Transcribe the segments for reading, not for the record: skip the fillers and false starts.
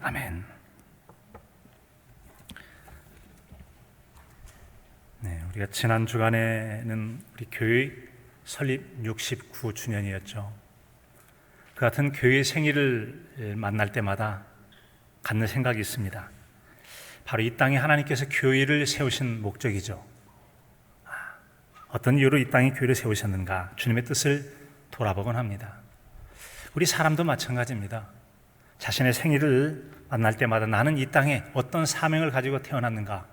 아멘. 네, 우리가 지난 주간에는 우리 교회 설립 69주년이었죠. 그 같은 교회 생일을 만날 때마다 갖는 생각이 있습니다. 바로 이 땅에 하나님께서 교회를 세우신 목적이죠. 어떤 이유로 이 땅에 교회를 세우셨는가, 주님의 뜻을 돌아보곤 합니다. 우리 사람도 마찬가지입니다. 자신의 생일을 만날 때마다 나는 이 땅에 어떤 사명을 가지고 태어났는가,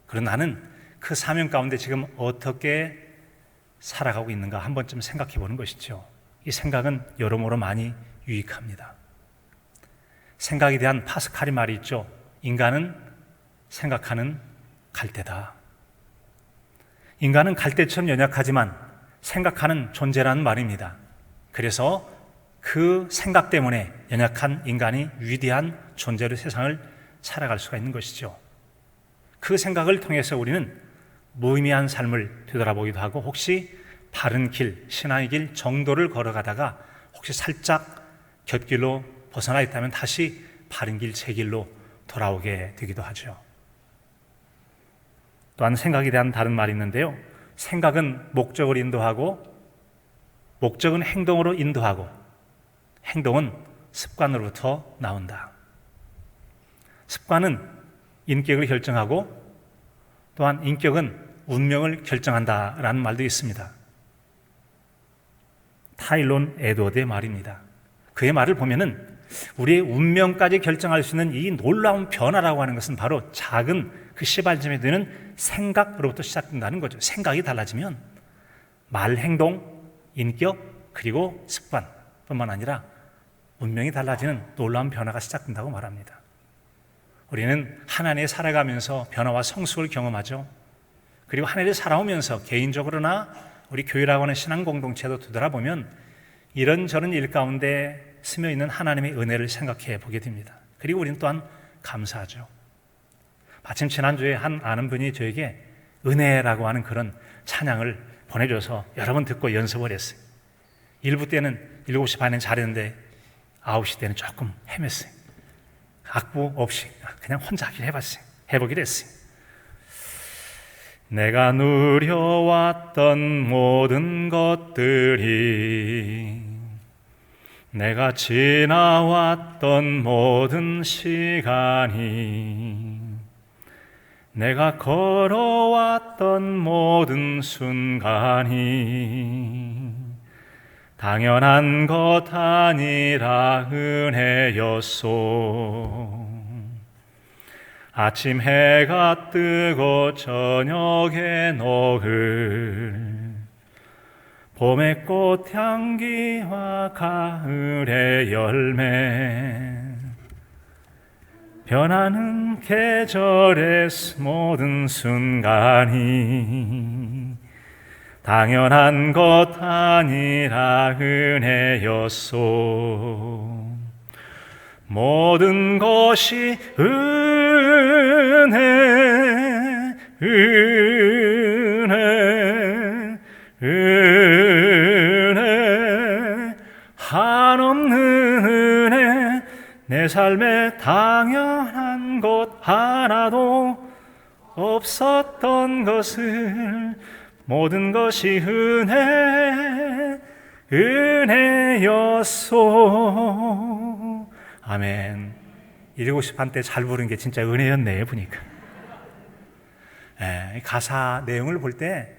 그리고 나는 그 사명 가운데 지금 어떻게 살아가고 있는가 한 번쯤 생각해 보는 것이죠. 이 생각은 여러모로 많이 유익합니다. 생각에 대한 파스칼이 말이 있죠. 인간은 생각하는 갈대다. 인간은 갈대처럼 연약하지만 생각하는 존재라는 말입니다. 그래서 그 생각 때문에 연약한 인간이 위대한 존재로 세상을 살아갈 수가 있는 것이죠. 그 생각을 통해서 우리는 무의미한 삶을 되돌아보기도 하고, 혹시 바른 길, 신앙의 길 정도를 걸어가다가 혹시 살짝 곁길로 벗어나 있다면 다시 바른 길, 제 길로 돌아오게 되기도 하죠. 또한 생각에 대한 다른 말이 있는데요. 생각은 목적을 인도하고, 목적은 행동으로 인도하고, 행동은 습관으로부터 나온다. 습관은 인격을 결정하고, 또한 인격은 운명을 결정한다라는 말도 있습니다. 타일론 에드워드의 말입니다. 그의 말을 보면은 우리의 운명까지 결정할 수 있는 이 놀라운 변화라고 하는 것은 바로 작은 그 시발점에 드는 생각으로부터 시작된다는 거죠. 생각이 달라지면 말, 행동, 인격, 그리고 습관뿐만 아니라 운명이 달라지는 놀라운 변화가 시작된다고 말합니다. 우리는 한 해 살아가면서 변화와 성숙을 경험하죠. 그리고 한 해를 살아오면서 개인적으로나 우리 교회라고 하는 신앙 공동체도 되돌아보면 이런저런 일 가운데 스며 있는 하나님의 은혜를 생각해 보게 됩니다. 그리고 우리는 또한 감사하죠. 마침 지난주에 한 아는 분이 저에게 은혜라고 하는 그런 찬양을 보내줘서 여러 번 듣고 연습을 했어요. 1부 때는 7시 반엔 잘했는데 9시 때는 조금 헤맸어요. 악보 없이 그냥 혼자 해보기로 했어요. 내가 누려왔던 모든 것들이, 내가 지나왔던 모든 시간이, 내가 걸어왔던 모든 순간이 당연한 것 아니라 은혜였소. 아침 해가 뜨고 저녁에 노을, 봄의 꽃향기와 가을의 열매, 변하는 계절의 모든 순간이 당연한 것 아니라 은혜였소. 모든 것이 은혜, 은혜, 은혜, 한없는 은혜, 내 삶에 당연한 것 하나도 없었던 것을, 모든 것이 은혜, 은혜였소. 아멘. 7시 반 때 잘 부른 게 진짜 은혜였네, 보니까. 가사 내용을 볼 때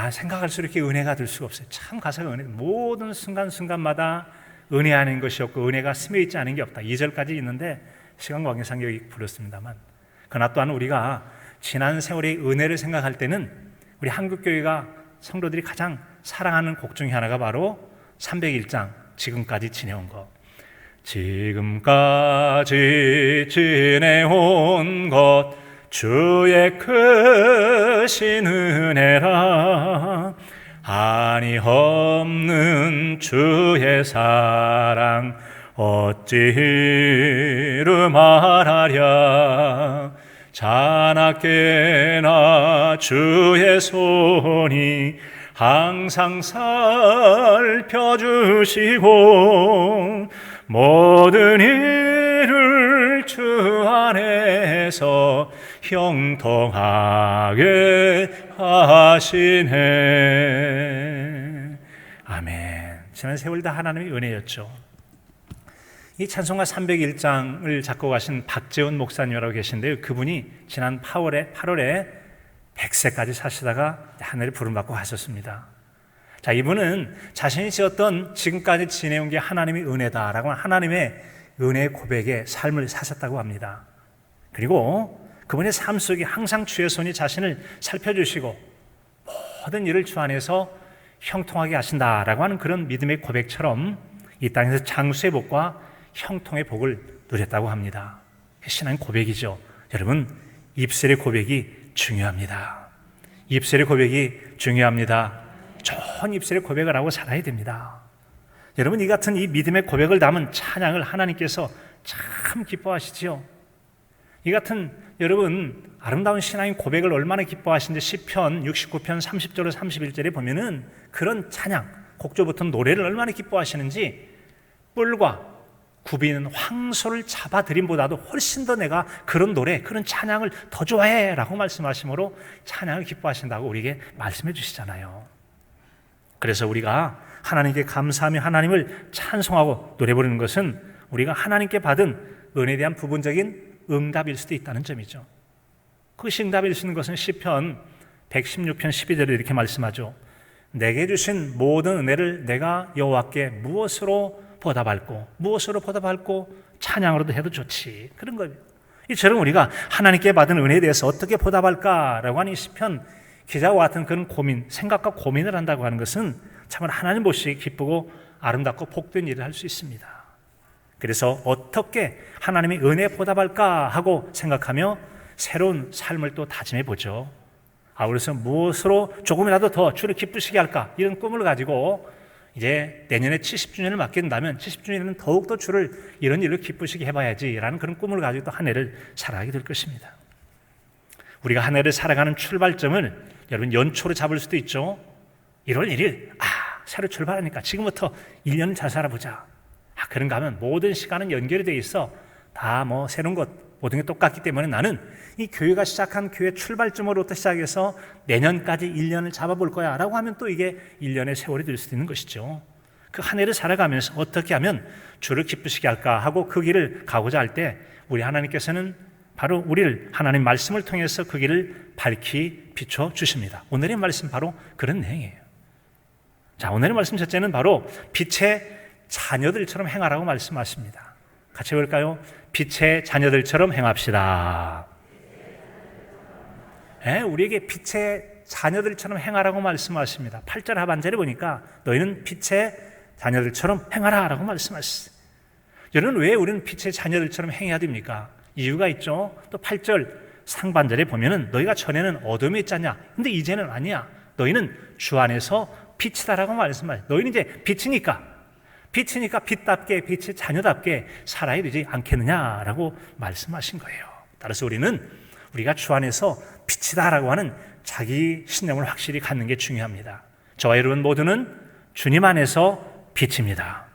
생각할수록 이렇게 은혜가 될 수가 없어요. 참 가사가 은혜, 모든 순간순간마다 은혜 아닌 것이 없고 은혜가 스며 있지 않은 게 없다. 2절까지 있는데 시간 관계상 여기 불렀습니다만, 그러나 또한 우리가 지난 세월의 은혜를 생각할 때는 우리 한국교회가 성도들이 가장 사랑하는 곡 중에 하나가 바로 301장 지금까지 지내온 것. 지금까지 지내온 것 주의 크신 은혜라, 한이 없는 주의 사랑 어찌 이루 말하랴. 자나깨나 주의 손이 항상 살펴주시고 모든 일을 주 안에서 형통하게 하시네. 아멘. 지난 세월 다 하나님의 은혜였죠. 이 찬송가 301장을 작곡하신 박재훈 목사님이라고 계신데요, 그분이 지난 8월에 100세까지 사시다가 하늘에 부름받고 가셨습니다. 자, 이분은 자신이 지었던 지금까지 지내온 게 하나님의 은혜다라고 하는 하나님의 은혜의 고백의 삶을 사셨다고 합니다. 그리고 그분의 삶 속에 항상 주의 손이 자신을 살펴주시고 모든 일을 주 안에서 형통하게 하신다라고 하는 그런 믿음의 고백처럼 이 땅에서 장수의 복과 형통의 복을 누렸다고 합니다. 신앙 고백이죠. 여러분, 입술의 고백이 중요합니다. 입술의 고백이 중요합니다. 좋은 입술의 고백을 하고 살아야 됩니다. 여러분, 이 같은 이 믿음의 고백을 담은 찬양을 하나님께서 참 기뻐하시지요. 이 같은 여러분 아름다운 신앙의 고백을 얼마나 기뻐하시는지 시편 69편 30절 31절에 보면은 그런 찬양, 곡조부터 노래를 얼마나 기뻐하시는지 뿔과 굽이는 황소를 잡아들임보다도 훨씬 더 내가 그런 노래, 그런 찬양을 더 좋아해 라고 말씀하시므로 찬양을 기뻐하신다고 우리에게 말씀해 주시잖아요. 그래서 우리가 하나님께 감사하며 하나님을 찬송하고 노래 부르는 것은 우리가 하나님께 받은 은혜에 대한 부분적인 응답일 수도 있다는 점이죠. 그것이 응답일 수 있는 것은 시편 116편 12절에 이렇게 말씀하죠. 내게 주신 모든 은혜를 내가 여호와께 무엇으로 보답할고 찬양으로도 해도 좋지. 그런 거예요. 이처럼 우리가 하나님께 받은 은혜에 대해서 어떻게 보답할까라고 하는 이 시편 기자와 같은 그런 고민, 생각과 고민을 한다고 하는 것은 참으로 하나님 보시기에 기쁘고 아름답고 복된 일을 할 수 있습니다. 그래서 어떻게 하나님의 은혜에 보답할까 하고 생각하며 새로운 삶을 또 다짐해 보죠. 그래서 무엇으로 조금이라도 더 주를 기쁘시게 할까, 이런 꿈을 가지고 이제 내년에 70주년을 맞게 된다면 70주년에는 더욱더 주를 이런 일로 기쁘시게 해봐야지라는 그런 꿈을 가지고 또 한 해를 살아가게 될 것입니다. 우리가 한 해를 살아가는 출발점을 여러분 연초로 잡을 수도 있죠. 1월 1일 새로 출발하니까 지금부터 1년 잘 살아보자. 그런가 하면 모든 시간은 연결이 돼 있어. 다 새로운 것 모든 게 똑같기 때문에 나는 이 교회가 시작한 교회 출발점으로부터 시작해서 내년까지 1년을 잡아볼 거야 라고 하면 또 이게 1년의 세월이 될 수도 있는 것이죠. 그 한 해를 살아가면서 어떻게 하면 주를 기쁘시게 할까 하고 그 길을 가고자 할 때 우리 하나님께서는 바로 우리를 하나님 말씀을 통해서 그 길을 밝히 비춰주십니다. 오늘의 말씀 바로 그런 내용이에요. 자, 오늘의 말씀 첫째는 바로 빛의 자녀들처럼 행하라고 말씀하십니다. 같이 볼까요? 빛의 자녀들처럼 행합시다. 우리에게 빛의 자녀들처럼 행하라고 말씀하십니다. 8절 하반절에 보니까 너희는 빛의 자녀들처럼 행하라 라고 말씀하셨어요. 여러분, 왜 우리는 빛의 자녀들처럼 행해야 됩니까? 이유가 있죠. 또 8절 상반절에 보면은 너희가 전에는 어둠에 있잖냐, 근데 이제는 아니야. 너희는 주 안에서 빛이다라고 말씀하셔요. 너희는 이제 빛이니까 빛답게, 빛의 자녀답게 살아야 되지 않겠느냐라고 말씀하신 거예요. 따라서 우리가 주 안에서 빛이다라고 하는 자기 신념을 확실히 갖는 게 중요합니다. 저와 여러분 모두는 주님 안에서 빛입니다.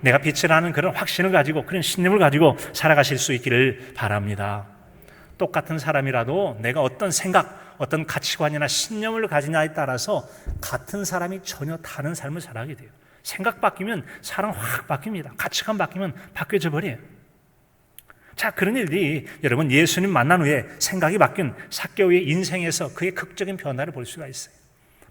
내가 빛이라는 그런 확신을 가지고, 그런 신념을 가지고 살아가실 수 있기를 바랍니다. 똑같은 사람이라도 내가 어떤 생각, 어떤 가치관이나 신념을 가지냐에 따라서 같은 사람이 전혀 다른 삶을 살아가게 돼요. 생각 바뀌면 사람 확 바뀝니다. 가치관 바뀌면 바뀌어져 버려요. 자, 그런 일들이 여러분 예수님 만난 후에 생각이 바뀐 삭개오의 인생에서 그의 극적인 변화를 볼 수가 있어요.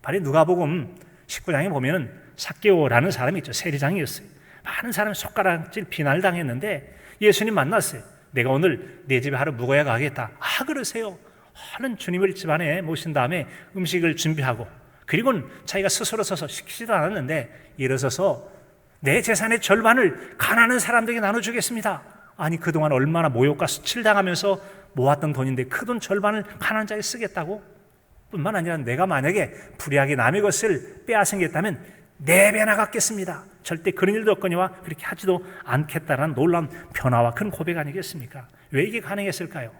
바로 누가복음 19장에 보면은 삭개오라는 사람이 있죠. 세리장이었어요. 많은 사람이 손가락질 비난을 당했는데 예수님 만났어요. 내가 오늘 내 집에 하루 묵어야 가겠다. 그러세요. 하는 주님을 집안에 모신 다음에 음식을 준비하고, 그리고는 자기가 스스로 서서 시키지도 않았는데 일어서서 내 재산의 절반을 가난한 사람들에게 나눠주겠습니다. 아니, 그동안 얼마나 모욕과 수치당하면서 모았던 돈인데 그 돈 절반을 가난한 자에게 쓰겠다고? 뿐만 아니라 내가 만약에 불의하게 남의 것을 빼앗으겠다면 4배나 갚겠습니다. 절대 그런 일도 없거니와 그렇게 하지도 않겠다라는 놀라운 변화와 큰 고백 아니겠습니까? 왜 이게 가능했을까요?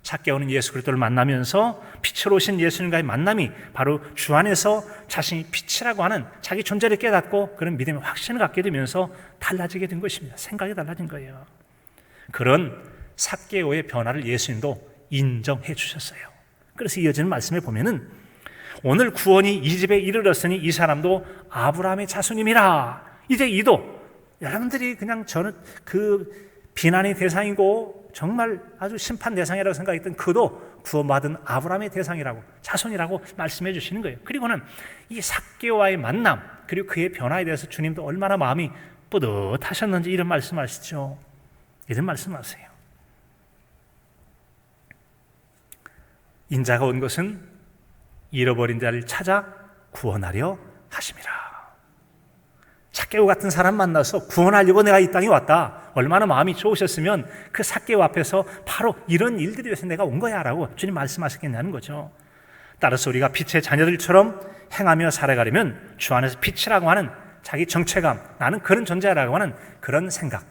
삭개오는 예수 그리스도를 만나면서 빛으로 오신 예수님과의 만남이 바로 주 안에서 자신이 빛이라고 하는 자기 존재를 깨닫고 그런 믿음의 확신을 갖게 되면서 달라지게 된 것입니다. 생각이 달라진 거예요. 그런 삭개오의 변화를 예수님도 인정해 주셨어요. 그래서 이어지는 말씀에 보면은 오늘 구원이 이 집에 이르렀으니 이 사람도 아브라함의 자손임이라. 이제 이도 여러분들이 그냥 저는 그 비난의 대상이고 정말 아주 심판 대상이라고 생각했던 그도 구원받은 아브라함의 대상이라고 자손이라고 말씀해 주시는 거예요. 그리고는 이 삭개오와의 만남 그리고 그의 변화에 대해서 주님도 얼마나 마음이 뿌듯하셨는지 이런 말씀하시죠. 이런 말씀하세요. 인자가 온 것은 잃어버린 자를 찾아 구원하려 하심이라. 삭개오 같은 사람 만나서 구원하려고 내가 이 땅에 왔다. 얼마나 마음이 좋으셨으면 그 삭개오 앞에서 바로 이런 일들이 위해서 내가 온 거야 라고 주님 말씀하셨겠냐는 거죠. 따라서 우리가 빛의 자녀들처럼 행하며 살아가려면 주 안에서 빛이라고 하는 자기 정체감, 나는 그런 존재라고 하는 그런 생각,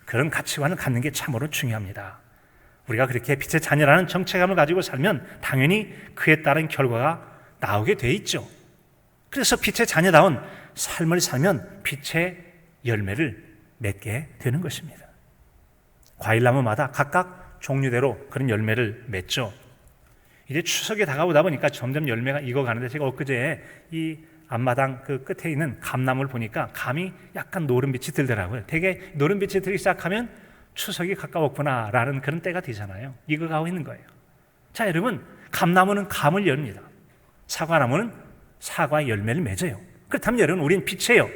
그런 가치관을 갖는 게 참으로 중요합니다. 우리가 그렇게 빛의 자녀라는 정체감을 가지고 살면 당연히 그에 따른 결과가 나오게 돼 있죠. 그래서 빛의 자녀다운 삶을 살면 빛의 열매를 맺게 되는 것입니다. 과일나무마다 각각 종류대로 그런 열매를 맺죠. 이제 추석에 다가오다 보니까 점점 열매가 익어가는데 제가 엊그제 이 앞마당 그 끝에 있는 감나무를 보니까 감이 약간 노른빛이 들더라고요. 되게 노른빛이 들기 시작하면 추석이 가까웠구나라는 그런 때가 되잖아요. 익어가고 있는 거예요. 자, 여러분, 감나무는 감을 엽니다. 사과나무는 사과의 열매를 맺어요. 그렇다면 여러분, 우리는 빛이에요.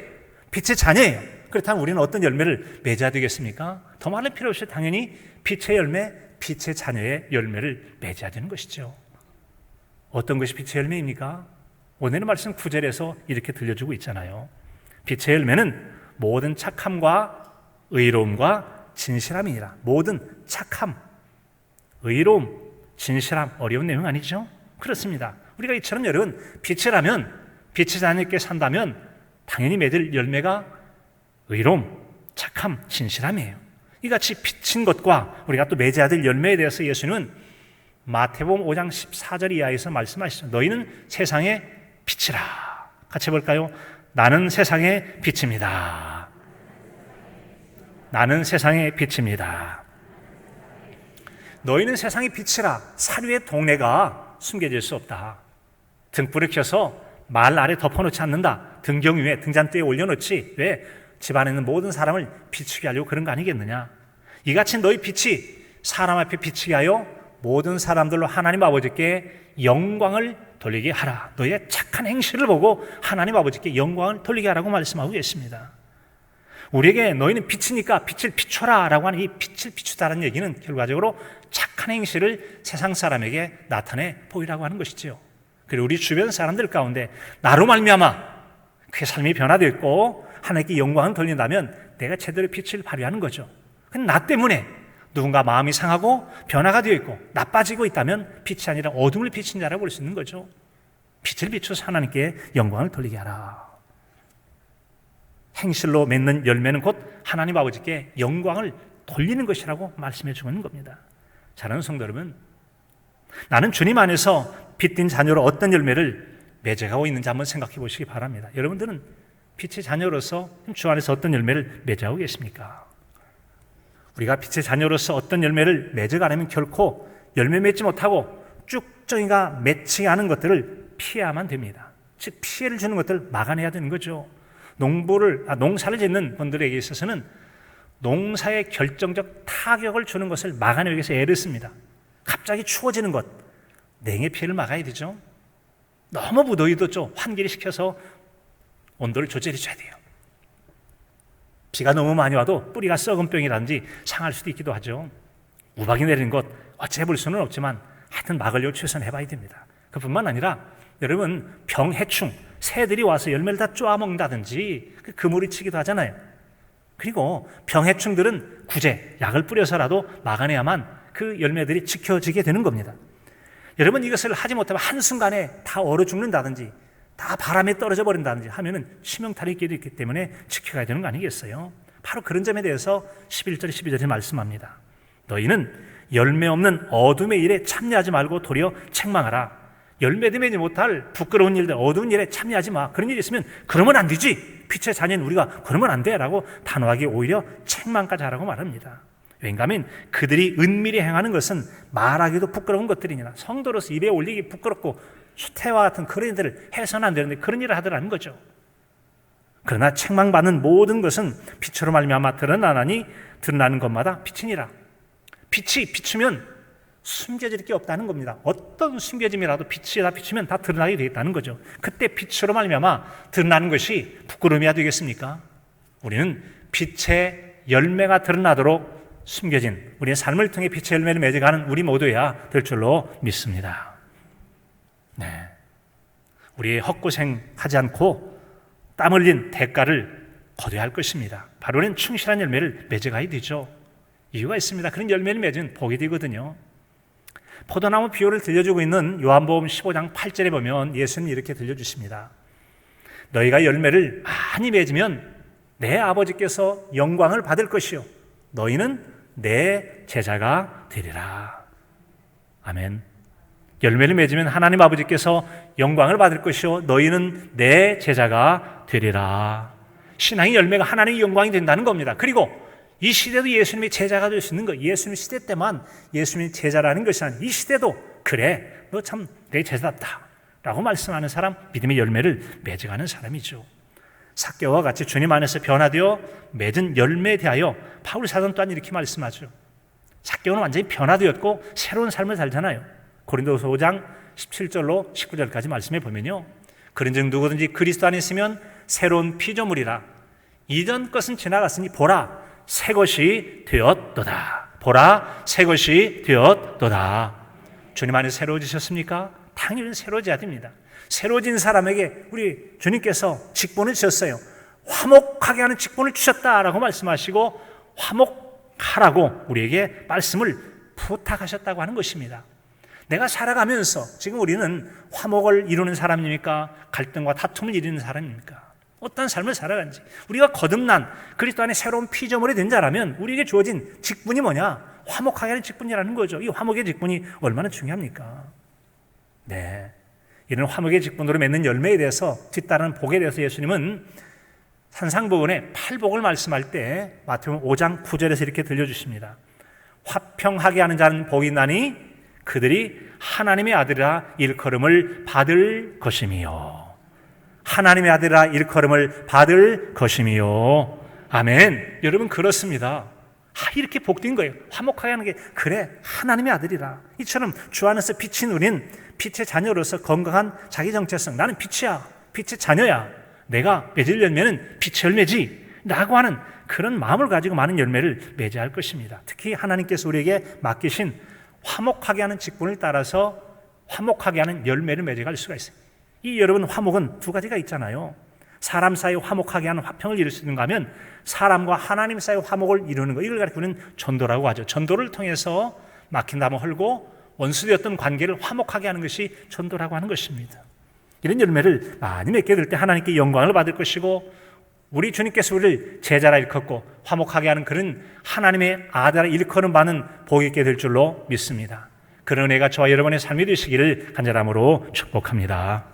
빛의 자녀예요. 그렇다면 우리는 어떤 열매를 맺어야 되겠습니까? 더 말할 필요 없이 당연히 빛의 열매, 빛의 자녀의 열매를 맺어야 되는 것이죠. 어떤 것이 빛의 열매입니까? 오늘의 말씀 9절에서 이렇게 들려주고 있잖아요. 빛의 열매는 모든 착함과 의로움과 진실함이니라. 모든 착함, 의로움, 진실함, 어려운 내용 아니죠? 그렇습니다. 우리가 이처럼 여러분 빛이라면, 빛의 자녀께 산다면 당연히 맺을 열매가 의로움, 착함, 진실함이에요. 이같이 빛인 것과 우리가 또 맺어야 될 열매에 대해서 예수님은 마태복음 5장 14절 이하에서 말씀하시죠. 너희는 세상의 빛이라. 같이 해볼까요? 나는 세상의 빛입니다. 나는 세상의 빛입니다. 너희는 세상의 빛이라. 사류의 동네가 숨겨질 수 없다. 등불을 켜서 말 아래 덮어놓지 않는다. 등경 위에 등잔대에 올려놓지. 왜? 집안에 있는 모든 사람을 비추게 하려고 그런 거 아니겠느냐. 이같이 너희 빛이 사람 앞에 비치게 하여 모든 사람들로 하나님 아버지께 영광을 돌리게 하라. 너희의 착한 행실을 보고 하나님 아버지께 영광을 돌리게 하라고 말씀하고 계십니다. 우리에게 너희는 빛이니까 빛을 비춰라 라고 하는 이 빛을 비추다라는 얘기는 결과적으로 착한 행실을 세상 사람에게 나타내 보이라고 하는 것이지요. 그리고 우리 주변 사람들 가운데 나로 말미암아 그의 삶이 변화되었고 하나님께 영광을 돌린다면 내가 제대로 빛을 발휘하는 거죠. 근데 나 때문에 누군가 마음이 상하고 변화가 되어 있고 나빠지고 있다면 빛이 아니라 어둠을 비친 자라고 볼 수 있는 거죠. 빛을 비춰서 하나님께 영광을 돌리게 하라. 행실로 맺는 열매는 곧 하나님 아버지께 영광을 돌리는 것이라고 말씀해 주고 있는 겁니다. 사랑하는 성도 여러분, 나는 주님 안에서 빛된 자녀로 어떤 열매를 맺어가고 있는지 한번 생각해 보시기 바랍니다. 여러분들은 빛의 자녀로서 주 안에서 어떤 열매를 맺어가고 계십니까? 우리가 빛의 자녀로서 어떤 열매를 맺어가려면 결코 열매 맺지 못하고 쭉정이가 맺지 않은 것들을 피해야만 됩니다. 즉 피해를 주는 것들을 막아내야 되는 거죠. 농사를 짓는 분들에게 있어서는 농사에 결정적 타격을 주는 것을 막아내기 위해서 애를 씁니다. 갑자기 추워지는 것, 냉의 피해를 막아야 되죠. 너무 무더위도 좀 환기를 시켜서 온도를 조절해 줘야 돼요. 비가 너무 많이 와도 뿌리가 썩은 병이라든지 상할 수도 있기도 하죠. 우박이 내리는 것 어찌 볼 수는 없지만 하여튼 막으려고 최선을 해봐야 됩니다. 그뿐만 아니라 여러분 병해충, 새들이 와서 열매를 다 쪼아먹는다든지 그물이 치기도 하잖아요. 그리고 병해충들은 구제, 약을 뿌려서라도 막아내야만 그 열매들이 지켜지게 되는 겁니다. 여러분 이것을 하지 못하면 한순간에 다 얼어 죽는다든지 다 바람에 떨어져 버린다든지 하면은 치명타를 입게 있기 때문에 지켜가야 되는 거 아니겠어요? 바로 그런 점에 대해서 11절, 12절에 말씀합니다. 너희는 열매 없는 어둠의 일에 참여하지 말고 도리어 책망하라. 열매도 맺지 못할 부끄러운 일들, 어두운 일에 참여하지 마. 그런 일이 있으면 그러면 안 되지. 빛의 자녀는 우리가 그러면 안 돼 라고 단호하게 오히려 책망까지 하라고 말합니다. 왜냐하면 그들이 은밀히 행하는 것은 말하기도 부끄러운 것들이니라. 성도로서 입에 올리기 부끄럽고 수태와 같은 그런 일들을 해서는 안 되는데 그런 일을 하더라는 거죠. 그러나 책망받는 모든 것은 빛으로 말미암아 드러나나니 드러나는 것마다 빛이니라. 빛이 비추면 숨겨질 게 없다는 겁니다. 어떤 숨겨짐이라도 빛이 다 비추면 다 드러나게 되겠다는 거죠. 그때 빛으로 말미암아 드러나는 것이 부끄러움이야 되겠습니까? 우리는 빛의 열매가 드러나도록 숨겨진 우리의 삶을 통해 빛의 열매를 맺어가는 우리 모두야 될 줄로 믿습니다. 네, 우리의 헛고생하지 않고 땀 흘린 대가를 거둬야 할 것입니다. 바로는 충실한 열매를 맺어가야 되죠. 이유가 있습니다. 그런 열매를 맺으면 복이 되거든요. 포도나무 비유를 들려주고 있는 요한복음 15장 8절에 보면 예수님이 이렇게 들려주십니다. 너희가 열매를 많이 맺으면 내 아버지께서 영광을 받을 것이요 너희는 내 제자가 되리라. 아멘. 열매를 맺으면 하나님 아버지께서 영광을 받을 것이요 너희는 내 제자가 되리라. 신앙의 열매가 하나님의 영광이 된다는 겁니다. 그리고 이 시대도 예수님의 제자가 될 수 있는 거, 예수님 시대 때만 예수님의 제자라는 것이 아니라 이 시대도 그래, 너 참 내 제자답다 라고 말씀하는 사람, 믿음의 열매를 맺어가는 사람이죠. 삭개와 같이 주님 안에서 변화되어 맺은 열매에 대하여 바울 사도는 또한 이렇게 말씀하죠. 삭개는 완전히 변화되었고 새로운 삶을 살잖아요. 고린도서 5장 17절로 19절까지 말씀해 보면요, 그런즉 누구든지 그리스도 안에 있으면 새로운 피조물이라 이전 것은 지나갔으니 보라 새 것이 되었도다. 보라 새 것이 되었도다. 주님 안에 새로워지셨습니까? 당연히 새로워져야 됩니다. 새로워진 사람에게 우리 주님께서 직분을 주셨어요. 화목하게 하는 직분을 주셨다라고 말씀하시고 화목하라고 우리에게 말씀을 부탁하셨다고 하는 것입니다. 내가 살아가면서 지금 우리는 화목을 이루는 사람입니까? 갈등과 다툼을 이루는 사람입니까? 어떤 삶을 살아간지, 우리가 거듭난 그리스도 안에 새로운 피조물이 된 자라면 우리에게 주어진 직분이 뭐냐? 화목하게 하는 직분이라는 거죠. 이 화목의 직분이 얼마나 중요합니까? 네, 이런 화목의 직분으로 맺는 열매에 대해서 뒤따르는 복에 대해서 예수님은 산상복원의 8복을 말씀할 때 마태복음 5장 9절에서 이렇게 들려주십니다. 화평하게 하는 자는 복이 있나니 그들이 하나님의 아들이라 일컬음을 받을 것임이요. 하나님의 아들이라 일컬음을 받을 것임이요. 아멘. 여러분 그렇습니다. 이렇게 복된 거예요. 화목하게 하는 게 그래 하나님의 아들이라. 이처럼 주 안에서 빛인 우린 빛의 자녀로서 건강한 자기 정체성, 나는 빛이야, 빛의 자녀야, 내가 맺을 열매는 빛의 열매지 라고 하는 그런 마음을 가지고 많은 열매를 맺어야 할 것입니다. 특히 하나님께서 우리에게 맡기신 화목하게 하는 직분을 따라서 화목하게 하는 열매를 맺어갈 수가 있어요. 이 여러분 화목은 두 가지가 있잖아요. 사람 사이 화목하게 하는 화평을 이룰 수 있는가 하면 사람과 하나님 사이 화목을 이루는 거, 이걸 가리키는 전도라고 하죠. 전도를 통해서 막힌 담을 헐고 원수되었던 관계를 화목하게 하는 것이 전도라고 하는 것입니다. 이런 열매를 많이 맺게 될 때 하나님께 영광을 받을 것이고 우리 주님께서 우리를 제자라 일컫고 화목하게 하는 그런 하나님의 아들아 일컬음 받는 복이 있게 될 줄로 믿습니다. 그런 은혜가 저와 여러분의 삶이 되시기를 간절함으로 축복합니다.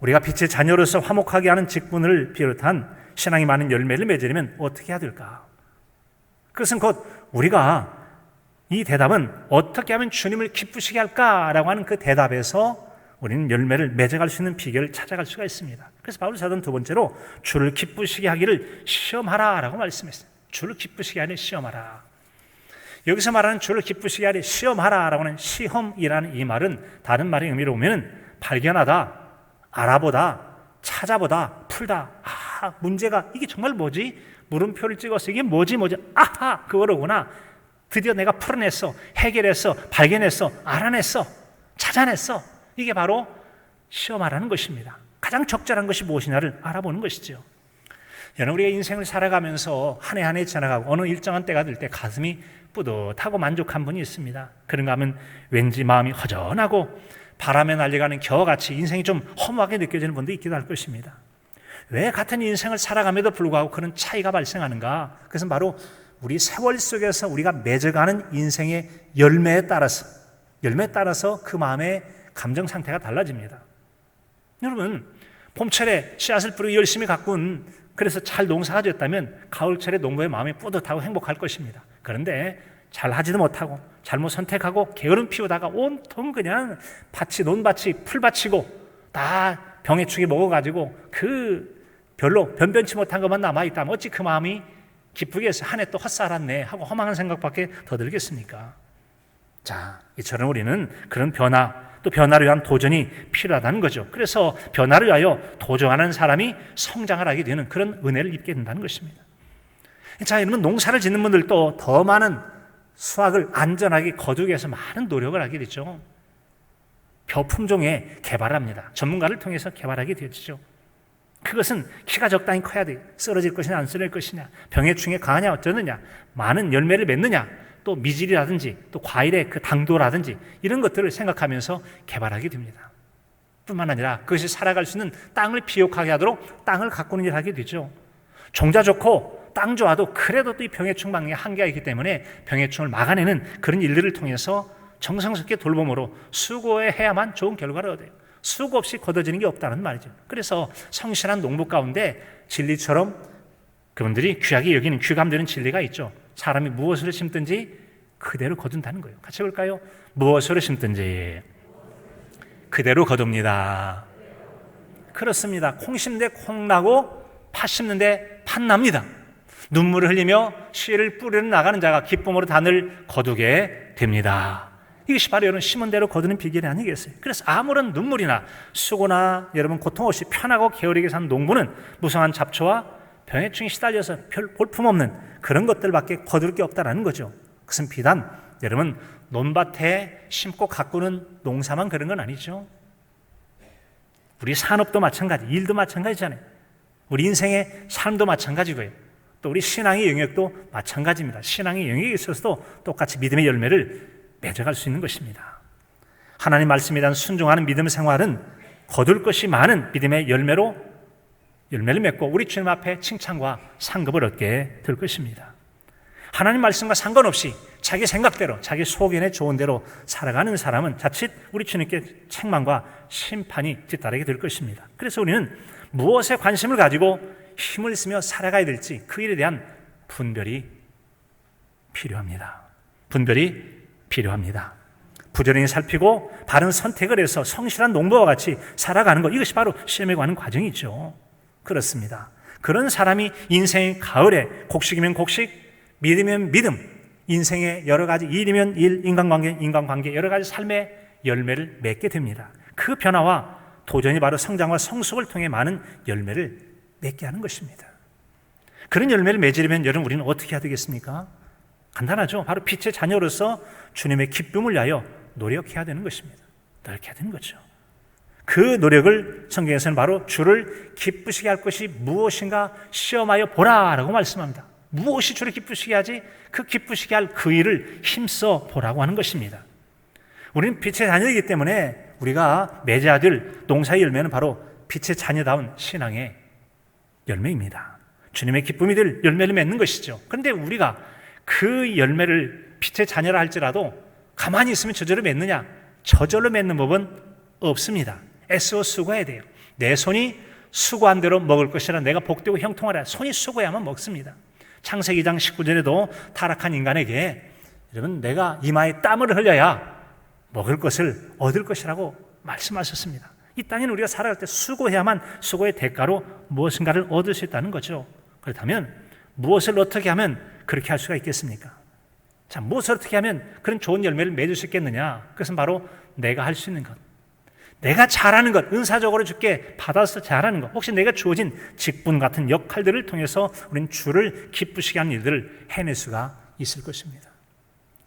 우리가 빛의 자녀로서 화목하게 하는 직분을 비롯한 신앙이 많은 열매를 맺으려면 어떻게 해야 될까? 그것은 곧 우리가 이 대답은 어떻게 하면 주님을 기쁘시게 할까라고 하는 그 대답에서 우리는 열매를 맺어갈 수 있는 비결을 찾아갈 수가 있습니다. 그래서 바울 사도는 두 번째로 주를 기쁘시게 하기를 시험하라라고 말씀했어요. 주를 기쁘시게 하기를 시험하라. 여기서 말하는 주를 기쁘시게 하기를 시험하라라고 하는 시험이라는 이 말은 다른 말의 의미로 보면 발견하다, 알아보다, 찾아보다, 풀다. 문제가 이게 정말 뭐지? 물음표를 찍어서 이게 뭐지? 아하, 그거로구나. 드디어 내가 풀어냈어, 해결했어, 발견했어, 알아냈어, 찾아냈어. 이게 바로 시험하라는 것입니다. 가장 적절한 것이 무엇이냐를 알아보는 것이죠. 여러분, 우리가 인생을 살아가면서 한 해 한 해 지나가고 어느 일정한 때가 될 때 가슴이 뿌듯하고 만족한 분이 있습니다. 그런가 하면 왠지 마음이 허전하고 바람에 날려가는 겨같이 인생이 좀 허무하게 느껴지는 분도 있기도 할 것입니다. 왜 같은 인생을 살아감에도 불구하고 그런 차이가 발생하는가? 그것은 바로 우리 세월 속에서 우리가 맺어가는 인생의 열매에 따라서 그 마음의 감정 상태가 달라집니다. 여러분, 봄철에 씨앗을 뿌리고 열심히 가꾼, 그래서 잘 농사가 됐다면 가을철에 농부의 마음이 뿌듯하고 행복할 것입니다. 그런데 잘 하지도 못하고 잘못 선택하고 게으름 피우다가 온통 그냥 논밭이 풀밭이고 다 병의 축이 먹어가지고 그 별로 변변치 못한 것만 남아있다면 어찌 그 마음이 기쁘게 해서 한 해 또 헛살았네 하고 허망한 생각밖에 더 들겠습니까? 자, 이처럼 우리는 그런 변화, 또 변화를 위한 도전이 필요하다는 거죠. 그래서 변화를 위하여 도전하는 사람이 성장을 하게 되는 그런 은혜를 입게 된다는 것입니다. 자, 여러분, 농사를 짓는 분들도 더 많은 수확을 안전하게 거두기 위해서 많은 노력을 하게 되죠. 벼 품종에 개발을 합니다. 전문가를 통해서 개발하게 되죠. 그것은 키가 적당히 커야 돼요. 쓰러질 것이냐 안 쓰러질 것이냐, 병해충에 강하냐 어쩌느냐, 많은 열매를 맺느냐, 또 미질이라든지 또 과일의 그 당도라든지 이런 것들을 생각하면서 개발하게 됩니다. 뿐만 아니라 그것이 살아갈 수 있는 땅을 비옥하게 하도록 땅을 가꾸는 일을 하게 되죠. 종자 좋고 땅 좋아도 그래도 또 이 병해충 막는 한계가 있기 때문에 병해충을 막아내는 그런 일들을 통해서 정성스럽게 돌봄으로 수고해야만 좋은 결과를 얻어요. 수고 없이 거둬지는 게 없다는 말이죠. 그래서 성실한 농부 가운데 진리처럼 그분들이 귀하게 여기는 귀감되는 진리가 있죠. 사람이 무엇을 심든지 그대로 거둔다는 거예요. 같이 볼까요? 무엇을 심든지 그대로 거둡니다. 그렇습니다. 콩 심는데 콩 나고 팥 심는데 팥 납니다. 눈물을 흘리며 씨를 뿌리러 나가는 자가 기쁨으로 단을 거두게 됩니다. 이것이 바로 여러분 심은 대로 거두는 비결이 아니겠어요? 그래서 아무런 눈물이나 수고나 여러분 고통 없이 편하고 게으르게 사는 농부는 무성한 잡초와 병해충에 시달려서 별 볼품없는 그런 것들밖에 거둘 게 없다는 거죠. 그것은 비단 여러분 논밭에 심고 가꾸는 농사만 그런 건 아니죠. 우리 산업도 마찬가지, 일도 마찬가지잖아요. 우리 인생의 삶도 마찬가지고요. 또 우리 신앙의 영역도 마찬가지입니다. 신앙의 영역에 있어서도 똑같이 믿음의 열매를 맺어갈 수 있는 것입니다. 하나님 말씀에 대한 순종하는 믿음 생활은 거둘 것이 많은 믿음의 열매를 맺고 우리 주님 앞에 칭찬과 상급을 얻게 될 것입니다. 하나님 말씀과 상관없이 자기 생각대로 자기 속인의 좋은 대로 살아가는 사람은 자칫 우리 주님께 책망과 심판이 뒤따르게 될 것입니다. 그래서 우리는 무엇에 관심을 가지고 힘을 쓰며 살아가야 될지 그 일에 대한 분별이 필요합니다. 부지런히 살피고 바른 선택을 해서 성실한 농부와 같이 살아가는 것, 이것이 바로 시험에 관한 과정이죠. 그렇습니다. 그런 사람이 인생의 가을에 곡식이면 곡식, 믿으면 믿음, 인생의 여러 가지 일이면 일, 인간관계 여러 가지 삶의 열매를 맺게 됩니다. 그 변화와 도전이 바로 성장과 성숙을 통해 많은 열매를 맺게 하는 것입니다. 그런 열매를 맺으려면 여러분 우리는 어떻게 해야 되겠습니까? 간단하죠. 바로 빛의 자녀로서 주님의 기쁨을 위하여 노력해야 되는 것입니다. 노력해야 되는 거죠. 그 노력을 성경에서는 바로 주를 기쁘시게 할 것이 무엇인가 시험하여 보라라고 말씀합니다. 무엇이 주를 기쁘시게 하지? 그 기쁘시게 할 그 일을 힘써 보라고 하는 것입니다. 우리는 빛의 자녀이기 때문에 우리가 맺어야 될 농사의 열매는 바로 빛의 자녀다운 신앙의 열매입니다. 주님의 기쁨이 될 열매를 맺는 것이죠. 그런데 우리가 그 열매를 빛의 자녀라 할지라도 가만히 있으면 저절로 맺느냐? 저절로 맺는 법은 없습니다. 애써 수고해야 돼요. 내 손이 수고한 대로 먹을 것이라 내가 복되고 형통하라. 손이 수고해야만 먹습니다. 창세기 2장 19절에도 타락한 인간에게 여러분 내가 이마에 땀을 흘려야 먹을 것을 얻을 것이라고 말씀하셨습니다. 이 땅에는 우리가 살아갈 때 수고해야만 수고의 대가로 무엇인가를 얻을 수 있다는 거죠. 그렇다면 무엇을 어떻게 하면 그렇게 할 수가 있겠습니까? 자, 무엇을 어떻게 하면 그런 좋은 열매를 맺을 수 있겠느냐? 그것은 바로 내가 할 수 있는 것, 내가 잘하는 것, 은사적으로 주께 받아서 잘하는 것, 혹시 내가 주어진 직분 같은 역할들을 통해서 우리는 주를 기쁘시게 하는 일들을 해낼 수가 있을 것입니다.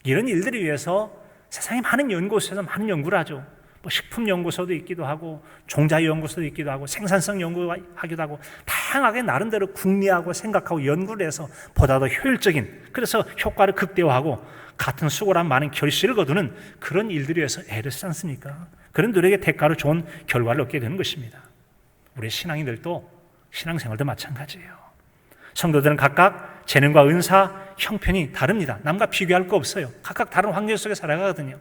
이런 일들을 위해서 세상에 많은 연구소에서 많은 연구를 하죠. 식품연구소도 있기도 하고 종자연구소도 있기도 하고 생산성 연구하기도 하고 다양하게 나름대로 궁리하고 생각하고 연구를 해서 보다 더 효율적인, 그래서 효과를 극대화하고 같은 수고를 한 많은 결실을 거두는 그런 일들을 위해서 애를 쓰지 않습니까? 그런 노력의 대가로 좋은 결과를 얻게 되는 것입니다. 우리 신앙인들도 신앙생활도 마찬가지예요. 성도들은 각각 재능과 은사, 형편이 다릅니다. 남과 비교할 거 없어요. 각각 다른 환경 속에 살아가거든요.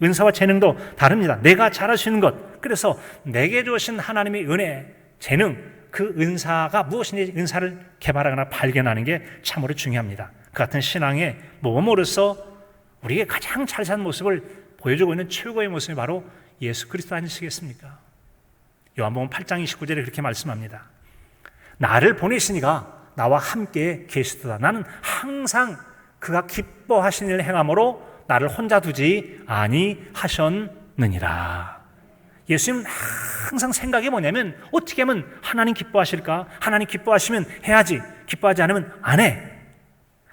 은사와 재능도 다릅니다. 내가 잘할 수 있는 것, 그래서 내게 주신 하나님의 은혜, 재능, 그 은사가 무엇인지 은사를 개발하거나 발견하는 게 참으로 중요합니다. 같은 신앙의 모범으로서 우리에게 가장 잘 산 모습을 보여주고 있는 최고의 모습이 바로 예수 그리스도 아니시겠습니까? 요한복음 8장 29절에 그렇게 말씀합니다. 나를 보내시니가 나와 함께 계시도다. 나는 항상 그가 기뻐하신 일을 행함으로 나를 혼자 두지 아니하셨느니라. 예수님은 항상 생각이 뭐냐면 어떻게 하면 하나님 기뻐하실까? 하나님 기뻐하시면 해야지. 기뻐하지 않으면 안 해.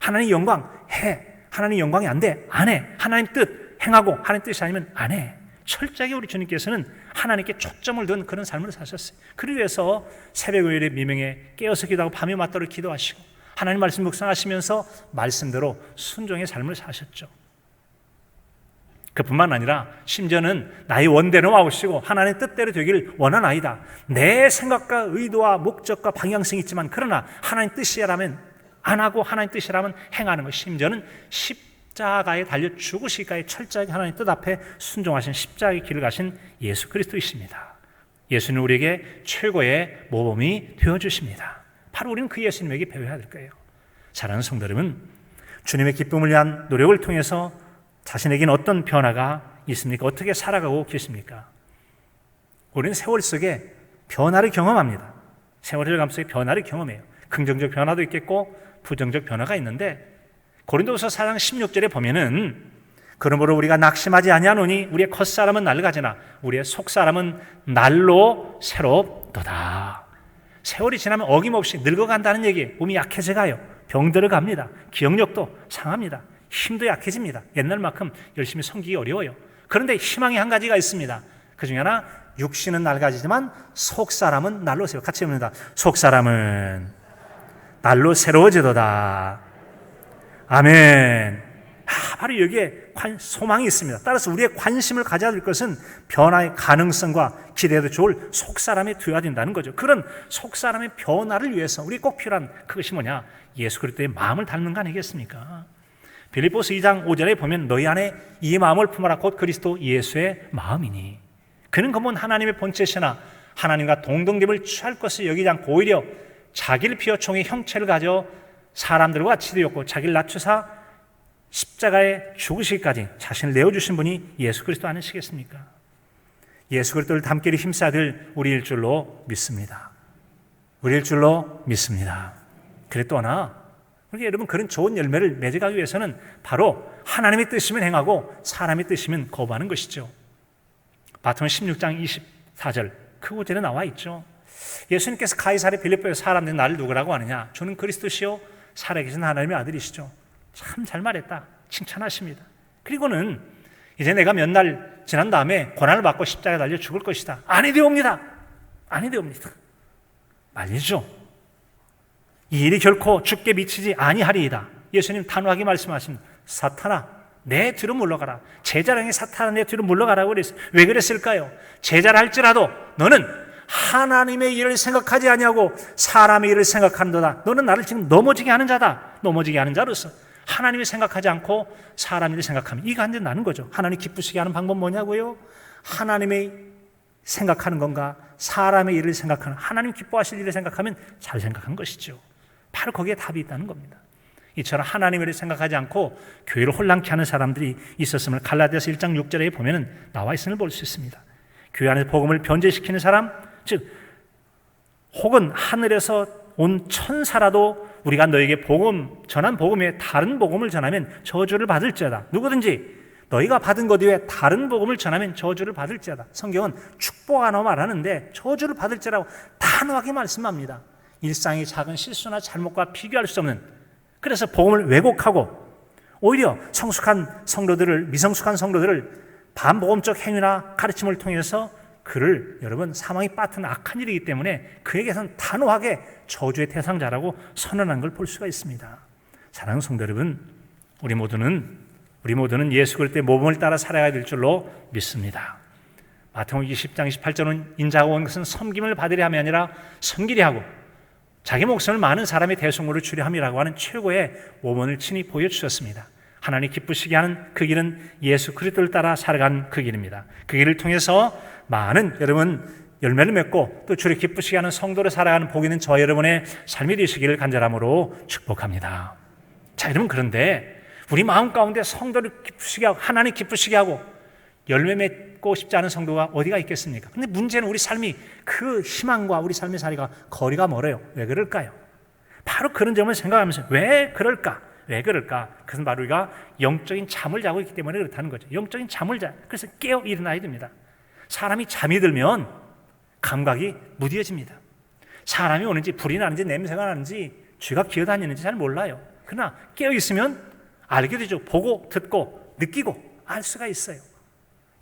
하나님 영광 해. 하나님 영광이 안 돼. 안 해. 하나님 뜻 행하고 하나님 뜻이 아니면 안 해. 철저하게 우리 주님께서는 하나님께 초점을 둔 그런 삶을 사셨어요. 그러기 위해서 새벽 5일에 미명에 깨어서 기도하고 밤에 맞도록 기도하시고 하나님 말씀 묵상하시면서 말씀대로 순종의 삶을 사셨죠. 그뿐만 아니라 심지어는 나의 원대로 와오시고 하나님의 뜻대로 되기를 원하나이다. 내 생각과 의도와 목적과 방향성이 있지만 그러나 하나님 뜻이라면 안 하고 하나님 뜻이라면 행하는 것. 심지어는 십자가에 달려 죽으시기까지 철저하게 하나님 뜻 앞에 순종하신 십자가의 길을 가신 예수 그리스도이십니다. 예수는 우리에게 최고의 모범이 되어주십니다. 바로 우리는 그 예수님에게 배워야 될 거예요. 사랑하는 성도 여러분, 주님의 기쁨을 위한 노력을 통해서 자신에게는 어떤 변화가 있습니까? 어떻게 살아가고 계십니까? 우리는 세월 속에 변화를 경험합니다. 세월을 감속에 변화를 경험해요. 긍정적 변화도 있겠고 부정적 변화가 있는데 고린도후서 4장 16절에 보면은 그러므로 우리가 낙심하지 아니하노니 우리의 겉사람은 낡아지나 우리의 속사람은 날로 새롭도다. 세월이 지나면 어김없이 늙어간다는 얘기예요. 몸이 약해져가요. 병들어 갑니다. 기억력도 상합니다. 힘도 약해집니다. 옛날만큼 열심히 섬기기 어려워요. 그런데 희망이 한 가지가 있습니다. 그 중에 하나, 육신은 낡아지지만 속사람은 날로 새로. 같이 읽습니다. 속사람은 날로 새로워지도다. 아멘. 바로 여기에 소망이 있습니다. 따라서 우리의 관심을 가져야 될 것은 변화의 가능성과 기대도 좋을 속사람이 되어야 된다는 거죠. 그런 속사람의 변화를 위해서 우리 꼭 필요한 그것이 뭐냐? 예수 그리스도의 마음을 닮는 거 아니겠습니까? 빌립보서 2장 5절에 보면 너희 안에 이 마음을 품어라 곧 그리스도 예수의 마음이니 그는 검은 하나님의 본체시나 하나님과 동등됨을 취할 것을 여기지 않고 오히려 자기를 비워 종의 형체를 가져 사람들과 같이 되었고 자기를 낮추사 십자가에 죽으시기까지 자신을 내어주신 분이 예수 그리스도 아니시겠습니까? 예수 그리스도를 닮기를 힘써야 될 우리일 줄로 믿습니다. 우리일 줄로 믿습니다. 그래 또 하나, 여러분 그런 좋은 열매를 맺어가기 위해서는 바로 하나님의 뜻이면 행하고 사람의 뜻이면 거부하는 것이죠. 마태복음 16장 24절 그 구절에 나와 있죠. 예수님께서 가이사랴 빌립보의 사람들이 나를 누구라고 하느냐? 주는 그리스도시요 살아계신 하나님의 아들이시죠. 참 잘 말했다. 칭찬하십니다. 그리고는 이제 내가 몇 날 지난 다음에 고난을 받고 십자가에 달려 죽을 것이다. 아니 되옵니다. 아니 되옵니다. 말이죠. 이 일이 결코 죽게 미치지 아니하리이다. 예수님 단호하게 말씀하십니다. 사탄아 내 뒤로 물러가라. 제자랑이 사탄아 내 뒤로 물러가라고 그랬어요. 왜 그랬을까요? 제자를 할지라도 너는 하나님의 일을 생각하지 아니하고 사람의 일을 생각한도다. 너는 나를 지금 넘어지게 하는 자다. 넘어지게 하는 자로서 하나님을 생각하지 않고 사람 일을 생각하면 이거 안 된다는 거죠. 하나님 기쁘시게 하는 방법 뭐냐고요? 하나님의 생각하는 건가? 사람의 일을 생각하는, 하나님 기뻐하실 일을 생각하면 잘 생각한 것이죠. 바로 거기에 답이 있다는 겁니다. 이처럼 하나님의 일을 생각하지 않고 교회를 혼란케 하는 사람들이 있었음을 갈라디아서 1장 6절에 보면 나와 있음을 볼 수 있습니다. 교회 안에서 복음을 변제시키는 사람, 즉 혹은 하늘에서 온 천사라도 우리가 너에게 전한 복음에 다른 복음을 전하면 저주를 받을지어다. 누구든지 너희가 받은 것 외에 다른 복음을 전하면 저주를 받을지어다. 성경은 축복하라고 말하는데 저주를 받을지라고 단호하게 말씀합니다. 일상의 작은 실수나 잘못과 비교할 수 없는, 그래서 복음을 왜곡하고 오히려 성숙한 성도들을, 미성숙한 성도들을 반복음적 행위나 가르침을 통해서 그를 여러분 사망이 빠뜨는 악한 일이기 때문에 그에게서는 단호하게 저주의 대상자라고 선언한 걸 볼 수가 있습니다. 사랑하는 성도 여러분, 우리 모두는 예수 그리스도의 모범을 따라 살아야 될 줄로 믿습니다. 마태복음 20장 28절은 인자가 온 것은 섬김을 받으려 함이 아니라 섬기려 하고 자기 목숨을 많은 사람의 대속물을 주려 함이라고 하는 최고의 모범을 친히 보여주셨습니다. 하나님 기쁘시게 하는 그 길은 예수 그리스도를 따라 살아간 그 길입니다. 그 길을 통해서 많은 여러분 열매를 맺고 또 주를 기쁘시게 하는 성도로 살아가는 복 있는 저 여러분의 삶이 되시기를 간절함으로 축복합니다. 자, 여러분, 그런데 우리 마음 가운데 성도를 기쁘시게 하고 하나님 기쁘시게 하고 열매 맺고 싶지 않은 성도가 어디가 있겠습니까? 근데 문제는 우리 삶이 그 희망과 우리 삶의 자리가 거리가 멀어요. 왜 그럴까요? 바로 그런 점을 생각하면서 왜 그럴까? 왜 그럴까? 그것은 바로 우리가 영적인 잠을 자고 있기 때문에 그렇다는 거죠. 영적인 잠을 자. 그래서 깨어 일어나야 됩니다. 사람이 잠이 들면 감각이 무뎌집니다. 사람이 오는지 불이 나는지 냄새가 나는지 쥐가 기어다니는지 잘 몰라요. 그러나 깨어 있으면 알게 되죠. 보고 듣고 느끼고 알 수가 있어요.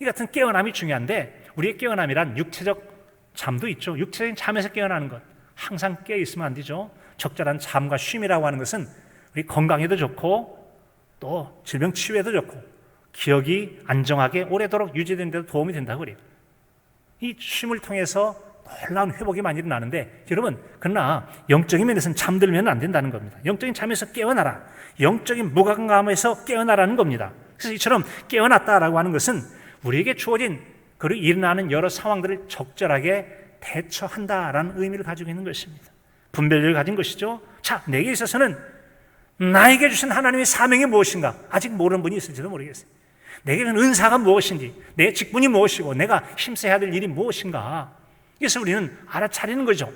이 같은 깨어남이 중요한데 우리의 깨어남이란 육체적 잠도 있죠. 육체적인 잠에서 깨어나는 것. 항상 깨어 있으면 안 되죠. 적절한 잠과 쉼이라고 하는 것은 우리 건강에도 좋고 또 질병 치유에도 좋고 기억이 안정하게 오래도록 유지되는 데도 도움이 된다고 그래요. 이 쉼을 통해서 놀라운 회복이 많이 일어나는데 여러분, 그러나 영적인 면에서는 잠들면 안 된다는 겁니다. 영적인 잠에서 깨어나라. 영적인 무감감에서 깨어나라는 겁니다. 그래서 이처럼 깨어났다라고 하는 것은 우리에게 주어진 그리고 일어나는 여러 상황들을 적절하게 대처한다라는 의미를 가지고 있는 것입니다. 분별력을 가진 것이죠. 자, 내게 있어서는 나에게 주신 하나님의 사명이 무엇인가 아직 모르는 분이 있을지도 모르겠어요. 내게는 은사가 무엇인지, 내 직분이 무엇이고 내가 힘써야 될 일이 무엇인가, 그래서 우리는 알아차리는 거죠.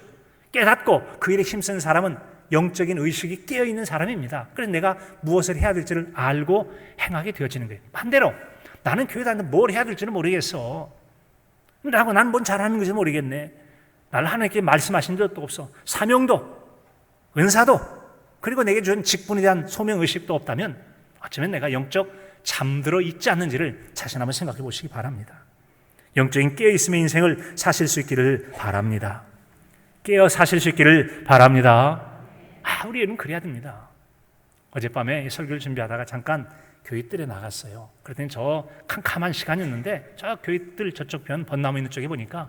깨닫고 그 일에 힘쓰는 사람은 영적인 의식이 깨어있는 사람입니다. 그래서 내가 무엇을 해야 될지를 알고 행하게 되어지는 거예요. 반대로 나는 교회 다니는데 뭘 해야 될지는 모르겠어 라고 난 뭔 잘하는 건지 모르겠네. 나를 하나님께 말씀하신 적도 없어. 사명도 은사도 그리고 내게 준 직분에 대한 소명의식도 없다면 어쩌면 내가 영적 잠들어 있지 않는지를 자신 한번 생각해 보시기 바랍니다. 영적인 깨어있음의 인생을 사실 수 있기를 바랍니다. 깨어 사실 수 있기를 바랍니다. 우리 여러분 그래야 됩니다. 어젯밤에 설교를 준비하다가 잠깐 교회들에 나갔어요. 그랬더니 저 캄캄한 시간이었는데 저 교회들 저쪽 편 벚나무 있는 쪽에 보니까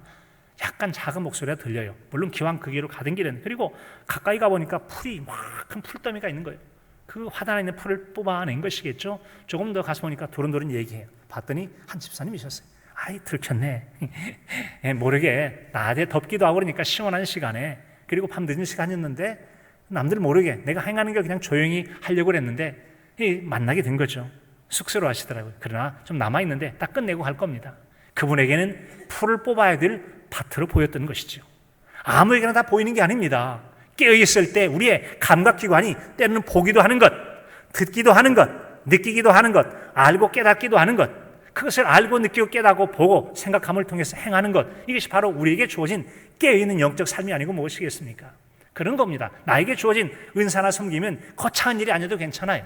약간 작은 목소리가 들려요. 물론 기왕 그 길로 가던 길은. 그리고 가까이 가보니까 풀이 막 큰 풀더미가 있는 거예요. 그 화단에 있는 풀을 뽑아낸 것이겠죠. 조금 더 가서 보니까 도른도른 얘기해요. 봤더니 한 집사님이셨어요. 들켰네. 모르게 낮에 덥기도 하고 그러니까 시원한 시간에, 그리고 밤 늦은 시간이었는데 남들 모르게 내가 행하는 게 그냥 조용히 하려고 했는데 만나게 된 거죠. 쑥스러워하시더라고요. 그러나 좀 남아있는데 딱 끝내고 갈 겁니다. 그분에게는 풀을 뽑아야 될 밭으로 보였던 것이죠. 아무에게나 다 보이는 게 아닙니다. 깨어있을 때 우리의 감각기관이 때로는 보기도 하는 것, 듣기도 하는 것, 느끼기도 하는 것, 알고 깨닫기도 하는 것, 그것을 알고 느끼고 깨닫고 보고 생각함을 통해서 행하는 것, 이것이 바로 우리에게 주어진 깨어있는 영적 삶이 아니고 무엇이겠습니까? 그런 겁니다. 나에게 주어진 은사나 섬기면 거창한 일이 아니어도 괜찮아요.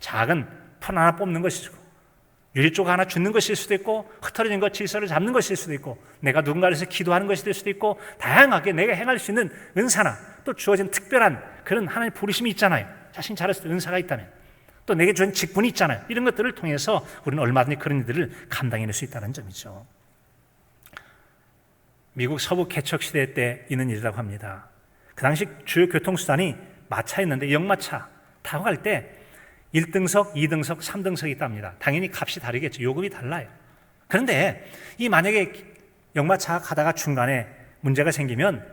작은 풀 하나 뽑는 것이고 유리쪽 하나 줍는 것일 수도 있고 흩어진 것 질서를 잡는 것일 수도 있고 내가 누군가를 위해서 기도하는 것이 될 수도 있고 다양하게 내가 행할 수 있는 은사나 또 주어진 특별한 그런 하나님의 부르심이 있잖아요. 자신 잘했을 때 은사가 있다면 또 내게 주어진 직분이 있잖아요. 이런 것들을 통해서 우리는 얼마든지 그런 일들을 감당해낼 수 있다는 점이죠. 미국 서부 개척 시대 때 있는 일이라고 합니다. 그 당시 주요 교통수단이 마차였는데 역마차 타고 갈 때 1등석, 2등석, 3등석이 있답니다. 당연히 값이 다르겠죠. 요금이 달라요. 그런데 이 만약에 역마차가 가다가 중간에 문제가 생기면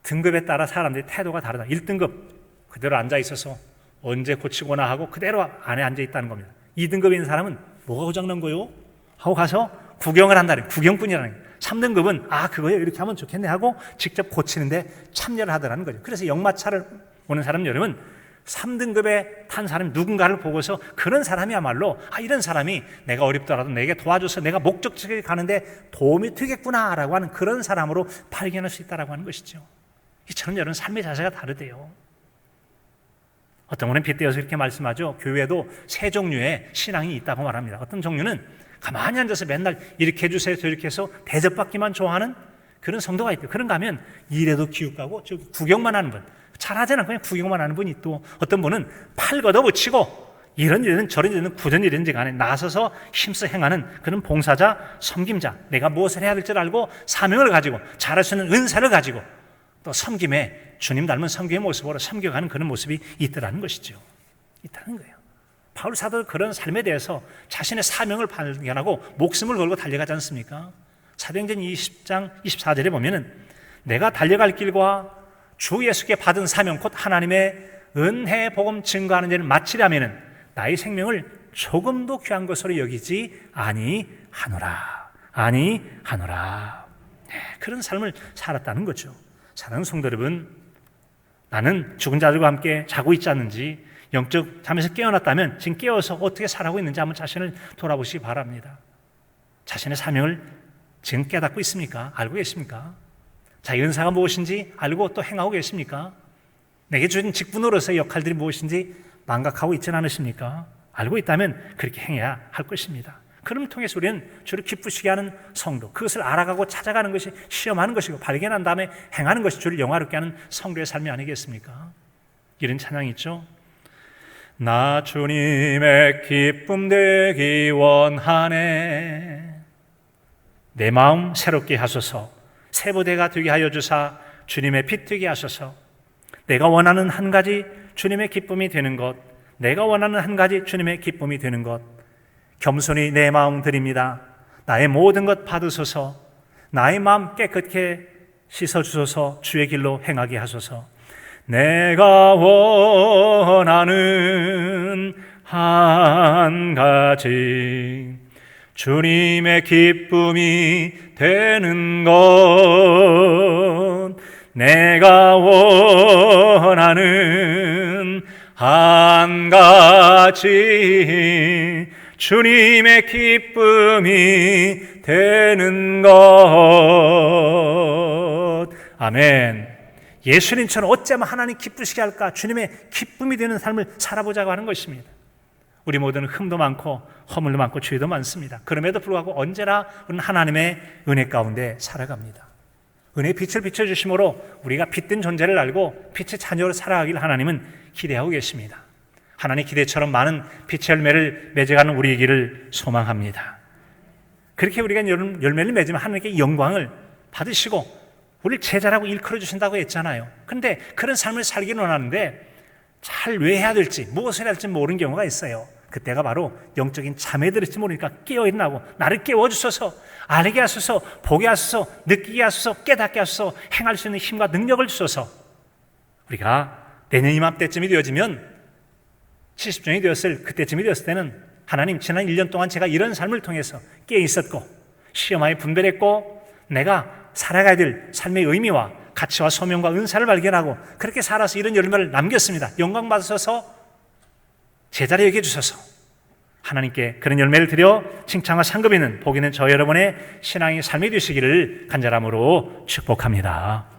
등급에 따라 사람들이 태도가 다르다. 1등급 그대로 앉아 있어서 언제 고치거나 하고 그대로 안에 앉아 있다는 겁니다. 2등급에 있는 사람은 뭐가 고장난 거요? 하고 가서 구경을 한다는 거예요. 구경뿐이라는 거예요. 3등급은 그거요 이렇게 하면 좋겠네 하고 직접 고치는데 참여를 하더라는 거죠. 그래서 역마차를 오는 사람 여러분 3등급에 탄 사람이 누군가를 보고서 그런 사람이야말로 이런 사람이 내가 어렵더라도 내게 도와줘서 내가 목적지에 가는데 도움이 되겠구나라고 하는 그런 사람으로 발견할 수 있다고 하는 것이죠. 이처럼 여러분 삶의 자세가 다르대요. 어떤 분은 빗대어서 이렇게 말씀하죠. 교회에도 세 종류의 신앙이 있다고 말합니다. 어떤 종류는 가만히 앉아서 맨날 이렇게 해주세요 저렇게 해서 대접받기만 좋아하는 그런 성도가 있대요. 그런가 하면 일에도 기웃가고 구경만 하는 분, 잘하잖아 그냥 구경만 하는 분이 또 어떤 분은 팔 걷어붙이고 이런 일은 저런 일은 구전 일인지 간에 나서서 힘써 행하는 그런 봉사자, 섬김자, 내가 무엇을 해야 될지 알고 사명을 가지고 잘할 수 있는 은사를 가지고 또 섬김에 주님 닮은 섬김의 모습으로 섬겨가는 그런 모습이 있더라는 것이죠. 있다는 거예요. 바울 사도도 그런 삶에 대해서 자신의 사명을 발견하고 목숨을 걸고 달려가지 않습니까? 사도행전 20장 24절에 보면은 내가 달려갈 길과 주 예수께 받은 사명 곧 하나님의 은혜 복음 증거하는 일을 마치려면 나의 생명을 조금도 귀한 것으로 여기지 아니하노라. 네, 그런 삶을 살았다는 거죠. 사랑하는 성도 여러분, 나는 죽은 자들과 함께 자고 있지 않는지, 영적 잠에서 깨어났다면 지금 깨어서 어떻게 살아가고 있는지 한번 자신을 돌아보시기 바랍니다. 자신의 사명을 지금 깨닫고 있습니까? 알고 계십니까? 자기 은사가 무엇인지 알고 또 행하고 계십니까? 내게 주신 직분으로서의 역할들이 무엇인지 망각하고 있지는 않으십니까? 알고 있다면 그렇게 행해야 할 것입니다. 그럼 통해서 우리는 주를 기쁘시게 하는 성도, 그것을 알아가고 찾아가는 것이 시험하는 것이고 발견한 다음에 행하는 것이 주를 영화롭게 하는 성도의 삶이 아니겠습니까? 이런 찬양이 있죠. 나 주님의 기쁨 되기 원하네. 내 마음 새롭게 하소서. 세부대가 되게 하여 주사 주님의 빛 되게 하소서. 내가 원하는 한 가지 주님의 기쁨이 되는 것, 내가 원하는 한 가지 주님의 기쁨이 되는 것, 겸손히 내 마음 드립니다. 나의 모든 것 받으소서. 나의 마음 깨끗게 씻어주소서. 주의 길로 행하게 하소서. 내가 원하는 한 가지 주님의 기쁨이 되는 것, 내가 원하는 한 가지 주님의 기쁨이 되는 것. 아멘. 예수님처럼 어쩌면 하나님 기쁘시게 할까? 주님의 기쁨이 되는 삶을 살아보자고 하는 것입니다. 우리 모두는 흠도 많고 허물도 많고 죄도 많습니다. 그럼에도 불구하고 언제나 우리는 하나님의 은혜 가운데 살아갑니다. 은혜의 빛을 비춰주심으로 우리가 빛된 존재를 알고 빛의 자녀로 살아가기를 하나님은 기대하고 계십니다. 하나님의 기대처럼 많은 빛의 열매를 맺어가는 우리이기를 소망합니다. 그렇게 우리가 열매를 맺으면 하나님께 영광을 받으시고 우리를 제자라고 일컬어 주신다고 했잖아요. 그런데 그런 삶을 살기는 원하는데 잘 왜 해야 될지, 무엇을 해야 할지 모르는 경우가 있어요. 그때가 바로 영적인 잠에 들을지 모르니까 깨어 일어나고 나를 깨워주소서, 알게 하소서, 보게 하소서, 느끼게 하소서, 깨닫게 하소서, 행할 수 있는 힘과 능력을 주소서. 우리가 내년 이맘때쯤이 되어지면 70종이 되었을 그때쯤이 되었을 때는 하나님 지난 1년 동안 제가 이런 삶을 통해서 깨어 있었고 시험하에 분별했고 내가 살아가야 될 삶의 의미와 가치와 소명과 은사를 발견하고 그렇게 살아서 이런 열매를 남겼습니다. 영광 받으셔서 제자리 여겨주셔서 하나님께 그런 열매를 드려 칭찬과 상급 있는 복 있는 저 여러분의 신앙의 삶이 되시기를 간절함으로 축복합니다.